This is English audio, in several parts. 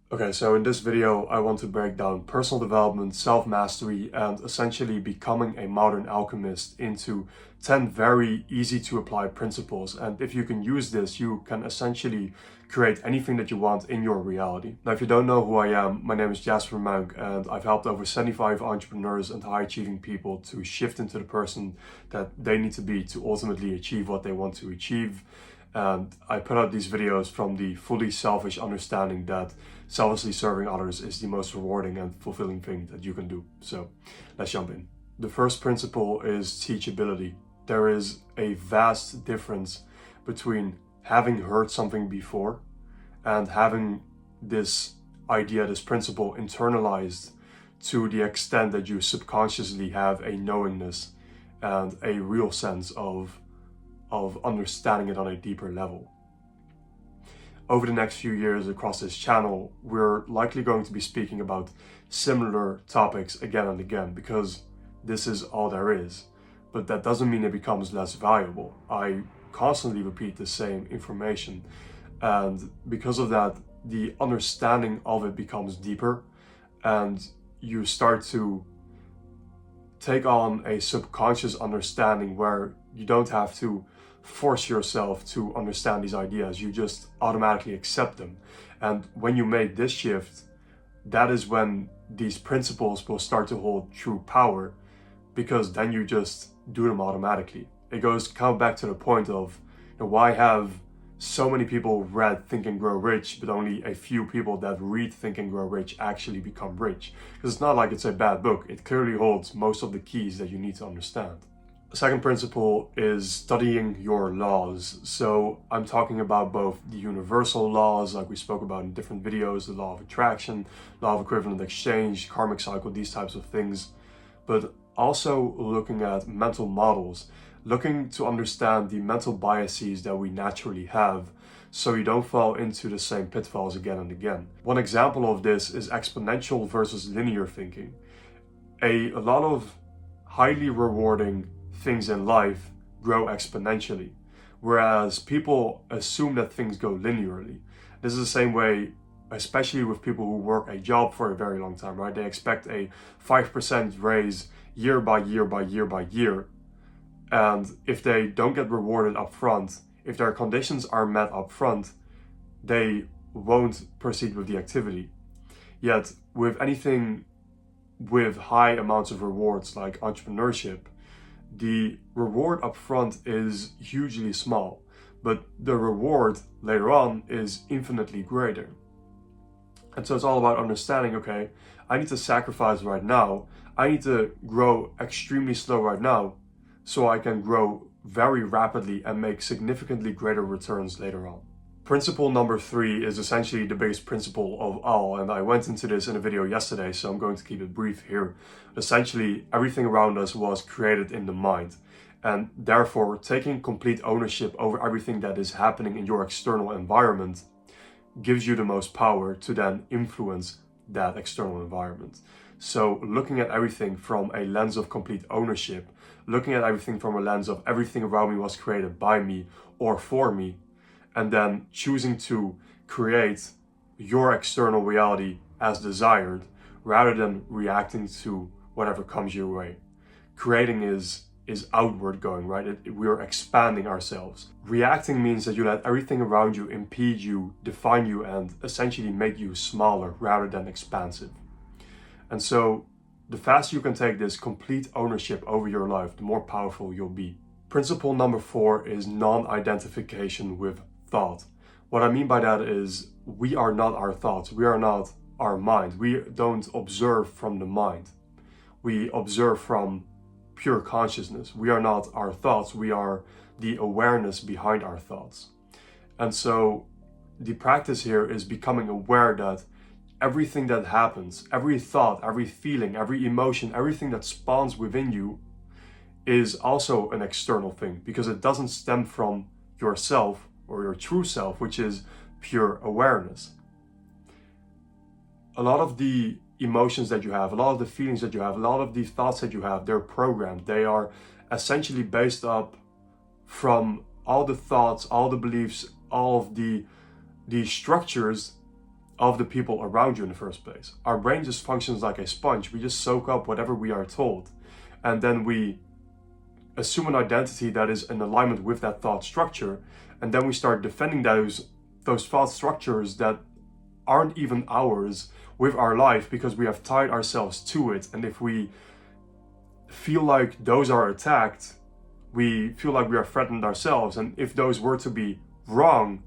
Okay, so in this video, I want to break down personal development, self-mastery, and essentially becoming a modern alchemist into 10 very easy to apply principles. And if you can use this, you can essentially create anything that you want in your reality. Now, if you don't know who I am, my name is Jasper Monk, and I've helped over 75 entrepreneurs and high-achieving people to shift into the person that they need to be to ultimately achieve what they want to achieve. And I put out these videos from the fully selfish understanding that selflessly serving others is the most rewarding and fulfilling thing that you can do. So let's jump in. The first principle is teachability. There is a vast difference between having heard something before and having this idea, this principle internalized to the extent that you subconsciously have a knowingness and a real sense of understanding it on a deeper level. Over the next few years across this channel, we're likely going to be speaking about similar topics again and again because this is all there is. But that doesn't mean it becomes less valuable. I constantly repeat the same information, and because of that, the understanding of it becomes deeper, and you start to take on a subconscious understanding where you don't have to force yourself to understand these ideas. You just automatically accept them. And when you make this shift, that is when these principles will start to hold true power, because then you just do them automatically. It goes kind of back to the point of, why have so many people read Think and Grow Rich, but only a few people that read Think and Grow Rich actually become rich? Because it's not like it's a bad book. It clearly holds most of the keys that you need to understand. The second principle is studying your laws. So I'm talking about both the universal laws, like we spoke about in different videos, the law of attraction, law of equivalent exchange, karmic cycle, these types of things, but also looking at mental models, looking to understand the mental biases that we naturally have so you don't fall into the same pitfalls again and again. One example of this is exponential versus linear thinking. A lot of highly rewarding things in life grow exponentially, whereas people assume that things go linearly. This is the same way, especially with people who work a job for a very long time, right? They expect a 5% raise year by year by year by year. And if they don't get rewarded up front, if their conditions are met up front, they won't proceed with the activity. Yet with anything with high amounts of rewards like entrepreneurship, the reward up front is hugely small, but the reward later on is infinitely greater. And so it's all about understanding, okay, I need to sacrifice right now. I need to grow extremely slow right now so I can grow very rapidly and make significantly greater returns later on. Principle number 3 is essentially the biggest principle of all, and I went into this in a video yesterday, so I'm going to keep it brief here. Essentially, everything around us was created in the mind, and therefore taking complete ownership over everything that is happening in your external environment gives you the most power to then influence that external environment. So looking at everything from a lens of complete ownership, looking at everything from a lens of everything around me was created by me or for me, and then choosing to create your external reality as desired rather than reacting to whatever comes your way. Creating is outward going, right? We're expanding ourselves. Reacting means that you let everything around you impede you, define you, and essentially make you smaller rather than expansive. And so the faster you can take this complete ownership over your life, the more powerful you'll be. Principle number 4 is non-identification with thought. What I mean by that is we are not our thoughts. We are not our mind. We don't observe from the mind. We observe from pure consciousness. We are not our thoughts. We are the awareness behind our thoughts. And so the practice here is becoming aware that everything that happens, every thought, every feeling, every emotion, everything that spawns within you is also an external thing, because it doesn't stem from yourself or your true self, which is pure awareness. A lot of the emotions that you have, a lot of the feelings that you have, a lot of the thoughts that you have, they're programmed. They are essentially based up from all the thoughts, all the beliefs, all of the structures of the people around you in the first place. Our brain just functions like a sponge. We just soak up whatever we are told, and then we assume an identity that is in alignment with that thought structure, and then we start defending those thought structures that aren't even ours with our life because we have tied ourselves to it. And if we feel like those are attacked, we feel like we are threatened ourselves. And if those were to be wrong,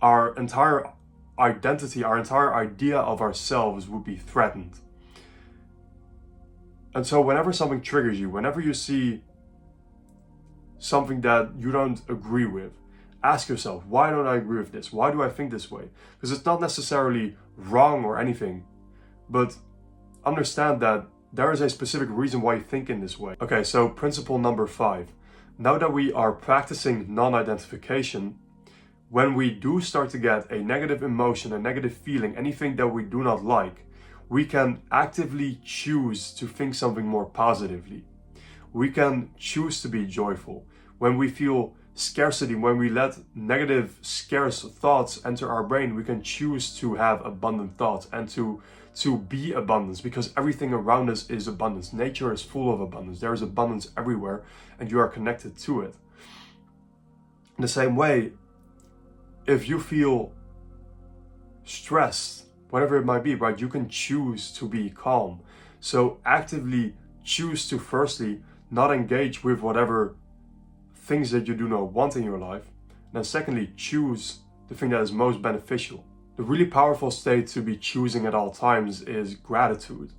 our entire identity, our entire idea of ourselves would be threatened. And so whenever something triggers you, whenever you see something that you don't agree with, ask yourself, why don't I agree with this? Why do I think this way? Because it's not necessarily wrong or anything, but understand that there is a specific reason why you think in this way. Okay, so principle number 5. Now that we are practicing non-identification, when we do start to get a negative emotion, a negative feeling, anything that we do not like, we can actively choose to think something more positively. We can choose to be joyful. When we feel scarcity, when we let negative, scarce thoughts enter our brain, we can choose to have abundant thoughts and to be abundance, because everything around us is abundance. Nature is full of abundance. There is abundance everywhere, and you are connected to it. In the same way, if you feel stressed, whatever it might be, right, you can choose to be calm. So actively choose to firstly not engage with whatever things that you do not want in your life. And then secondly, choose the thing that is most beneficial. The really powerful state to be choosing at all times is gratitude.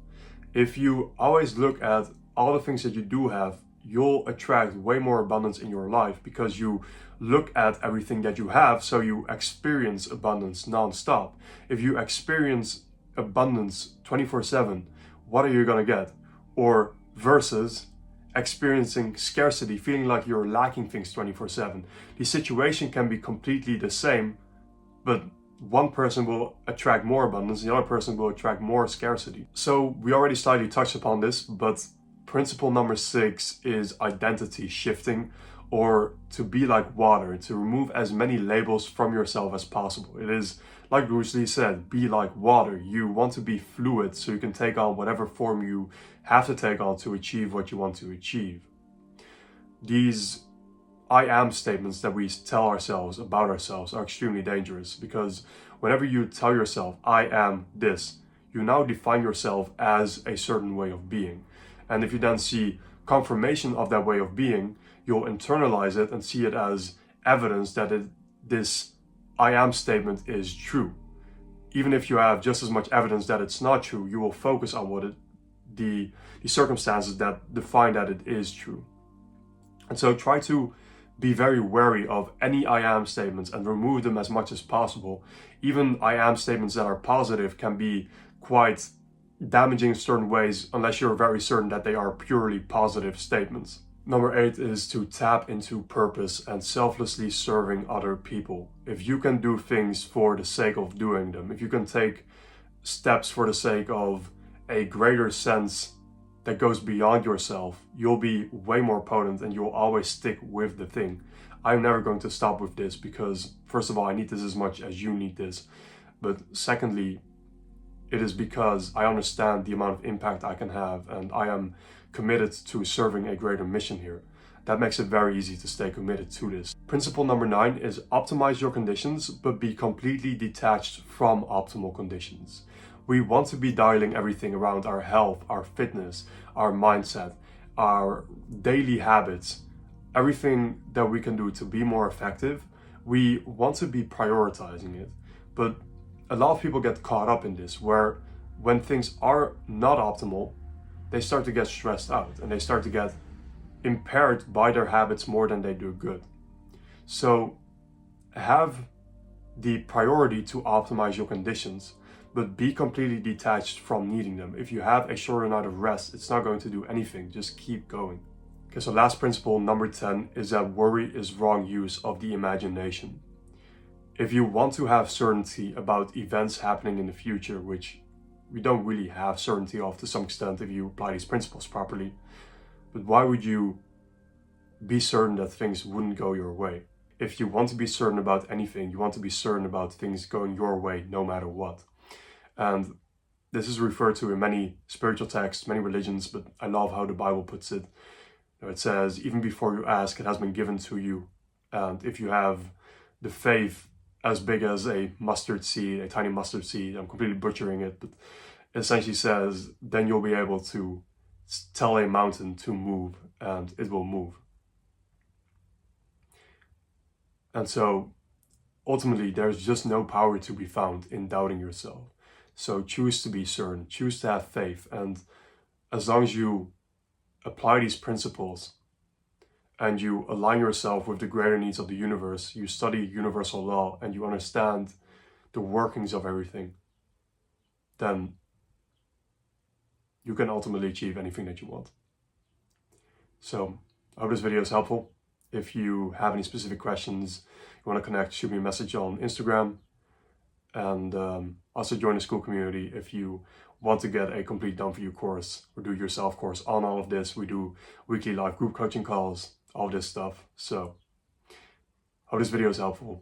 If you always look at all the things that you do have, you'll attract way more abundance in your life because you look at everything that you have, so you experience abundance non-stop. If you experience abundance 24/7, what are you gonna get? Or versus experiencing scarcity, feeling like you're lacking things 24/7. The situation can be completely the same, but one person will attract more abundance, the other person will attract more scarcity. So we already slightly touched upon this, but principle number 6 is identity shifting, or to be like water, to remove as many labels from yourself as possible. It is like Bruce Lee said, be like water. You want to be fluid so you can take on whatever form you have to take on to achieve what you want to achieve. These I am statements that we tell ourselves about ourselves are extremely dangerous, because whenever you tell yourself, I am this, you now define yourself as a certain way of being. And if you then see confirmation of that way of being, you'll internalize it and see it as evidence that this I am statement is true. Even if you have just as much evidence that it's not true, you will focus on the circumstances that define that it is true. And so try to be very wary of any I am statements and remove them as much as possible. Even I am statements that are positive can be quite damaging in certain ways unless you're very certain that they are purely positive statements. Number 8 is to tap into purpose and selflessly serving other people. If you can do things for the sake of doing them, if you can take steps for the sake of a greater sense that goes beyond yourself, you'll be way more potent and you'll always stick with the thing. I'm never going to stop with this because, first of all, I need this as much as you need this. But secondly, it is because I understand the amount of impact I can have, and I am committed to serving a greater mission here. That makes it very easy to stay committed to this. Principle number 9 is optimize your conditions, but be completely detached from optimal conditions. We want to be dialing everything around our health, our fitness, our mindset, our daily habits, everything that we can do to be more effective. We want to be prioritizing it. But a lot of people get caught up in this, where when things are not optimal, they start to get stressed out and they start to get impaired by their habits more than they do good. So have the priority to optimize your conditions, but be completely detached from needing them. If you have a shorter night of rest, it's not going to do anything. Just keep going. Okay, so last principle, number 10, is that worry is wrong use of the imagination. If you want to have certainty about events happening in the future, which we don't really have certainty of to some extent if you apply these principles properly, but why would you be certain that things wouldn't go your way? If you want to be certain about anything, you want to be certain about things going your way no matter what. And this is referred to in many spiritual texts, many religions, but I love how the Bible puts it. It says, even before you ask, it has been given to you. And if you have the faith as big as a mustard seed, a tiny mustard seed, I'm completely butchering it, but it essentially says, then you'll be able to tell a mountain to move, and it will move. And so ultimately, there's just no power to be found in doubting yourself. So choose to be certain, choose to have faith. And as long as you apply these principles and you align yourself with the greater needs of the universe, you study universal law and you understand the workings of everything, then you can ultimately achieve anything that you want. So I hope this video is helpful. If you have any specific questions, you want to connect, shoot me a message on Instagram. And also join the school community if you want to get a complete done for you course or do yourself course on all of this. We do weekly live group coaching calls, all this stuff. So hope this video is helpful.